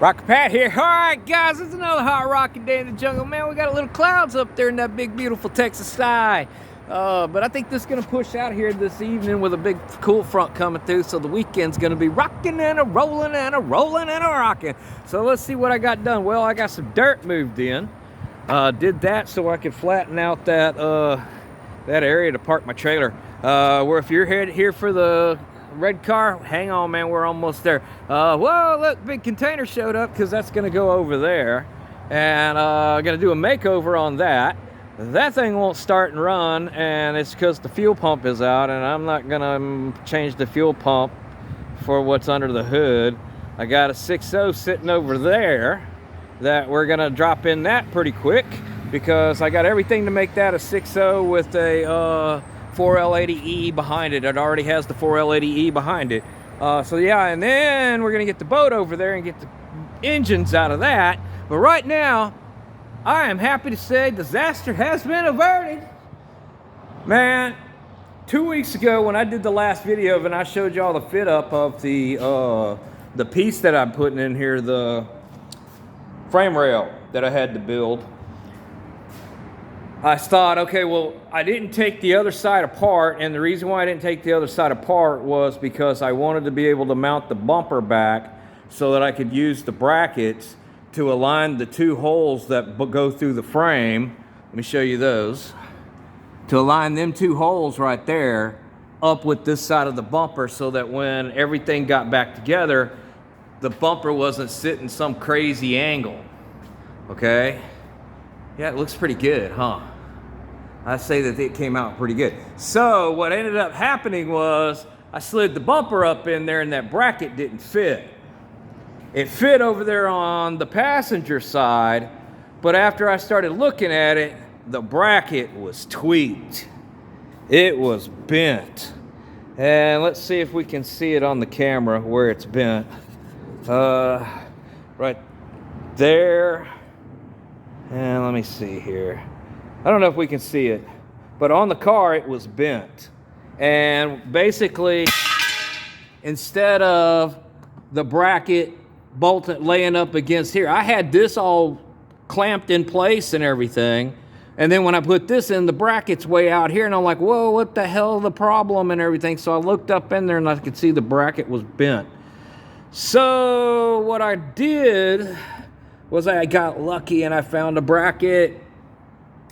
Rocket Pat here. All right, guys, it's another hot rocking day in the jungle, man. We got a little clouds up there in that big, beautiful Texas sky. But I think this is going to push out here this evening with a big cool front coming through. So the weekend's going to be rocking and a rolling and a rolling and a rocking. So let's see what I got done. Well, I got some dirt moved in. Did that so I could flatten out that area to park my trailer. Where if you're headed here for the red car, hang on, man, we're almost there. Whoa, look, big container showed up because that's going to go over there. And I'm going to do a makeover on that. That thing won't start and run, and it's because the fuel pump is out, and I'm not going to change the fuel pump for what's under the hood. I got a 6.0 sitting over there that we're going to drop in that pretty quick because I got everything to make that a 6.0 with a 4L80E behind it. It already has the 4L80E behind it. So yeah, and then we're going to get the boat over there and get the engines out of that. But right now, I am happy to say disaster has been averted. Man, 2 weeks ago when I did the last video of it and I showed y'all the fit up of the piece that I'm putting in here, the frame rail that I had to build, I thought, okay, well, I didn't take the other side apart, and the reason why I didn't take the other side apart was because I wanted to be able to mount the bumper back so that I could use the brackets to align the two holes that go through the frame. Let me show you those. To align them two holes right there up with this side of the bumper so that when everything got back together, the bumper wasn't sitting some crazy angle. Okay? Yeah, it looks pretty good, huh? I say that it came out pretty good. So what ended up happening was I slid the bumper up in there and that bracket didn't fit. It fit over there on the passenger side, but after I started looking at it, the bracket was tweaked. It was bent. And let's see if we can see it on the camera where it's bent. Right there. And let me see here. I don't know if we can see it, but on the car it was bent. And basically, instead of the bracket bolted laying up against here, I had this all clamped in place and everything, and then when I put this in, the bracket's way out here, and I'm like, whoa, what the hell is the problem and everything? So I looked up in there and I could see the bracket was bent. So what I did was I got lucky and I found a bracket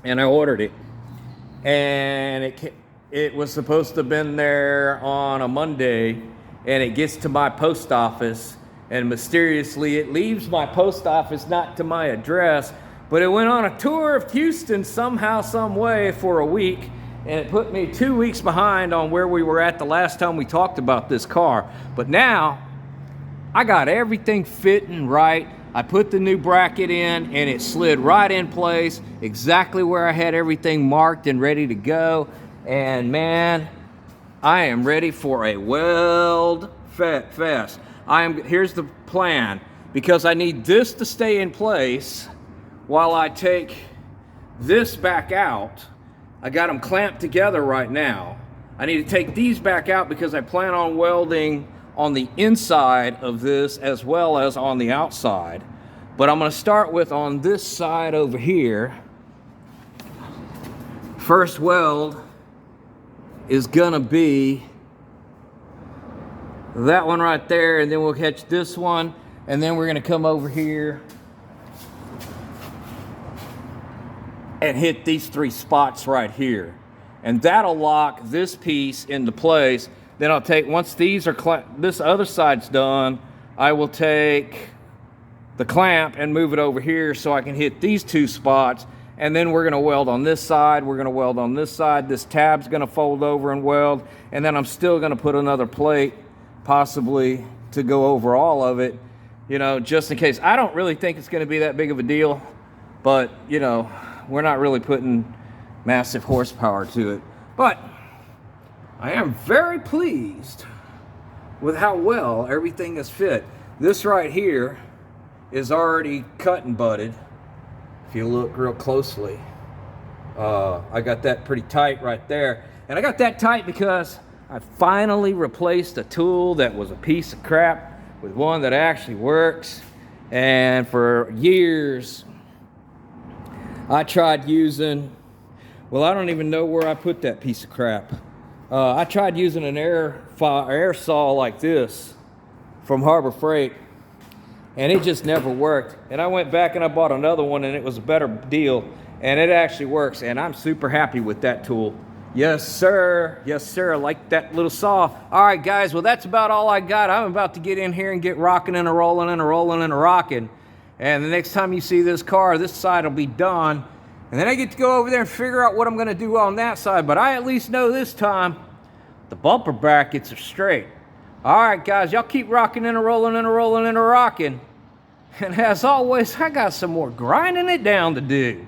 and I ordered it, and it was supposed to have been there on a Monday, and it gets to my post office, and mysteriously it leaves my post office, not to my address, but it went on a tour of Houston somehow, some way for a week, and it put me 2 weeks behind on where we were at the last time we talked about this car. But now I got everything fitting right. I put the new bracket in and it slid right in place, exactly where I had everything marked and ready to go. And man, I am ready for a weld fest. Here's the plan, because I need this to stay in place while I take this back out. I got them clamped together right now. I need to take these back out because I plan on welding on the inside of this as well as on the outside. But I'm going to start with on this side over here. First weld is going to be that one right there, and then we'll catch this one, and then we're going to come over here and hit these three spots right here, and that'll lock this piece into place. Then I'll take, once these are this other side's done, I will take the clamp and move it over here so I can hit these two spots, and then we're going to weld on this side, we're going to weld on this side, this tab's going to fold over and weld, and then I'm still going to put another plate possibly to go over all of it, you know, just in case. I don't really think it's going to be that big of a deal, but you know, we're not really putting massive horsepower to it. But I am very pleased with how well everything is fit. This right here is already cut and butted. If you look real closely, I got that pretty tight right there. And I got that tight because I finally replaced a tool that was a piece of crap with one that actually works. And for years, I tried using, well, I don't even know where I put that piece of crap. I tried using an air saw like this from Harbor Freight, and it just never worked. And I went back and I bought another one, and it was a better deal, and it actually works, and I'm super happy with that tool. Yes, sir. Yes, sir. I like that little saw. All right, guys. Well, that's about all I got. I'm about to get in here and get rocking and a rolling and a rolling and a rocking. And the next time you see this car, this side will be done. And then I get to go over there and figure out what I'm going to do on that side. But I at least know this time the bumper brackets are straight. All right, guys. Y'all keep rocking and a rolling and a rolling and a rocking. And as always, I got some more grinding it down to do.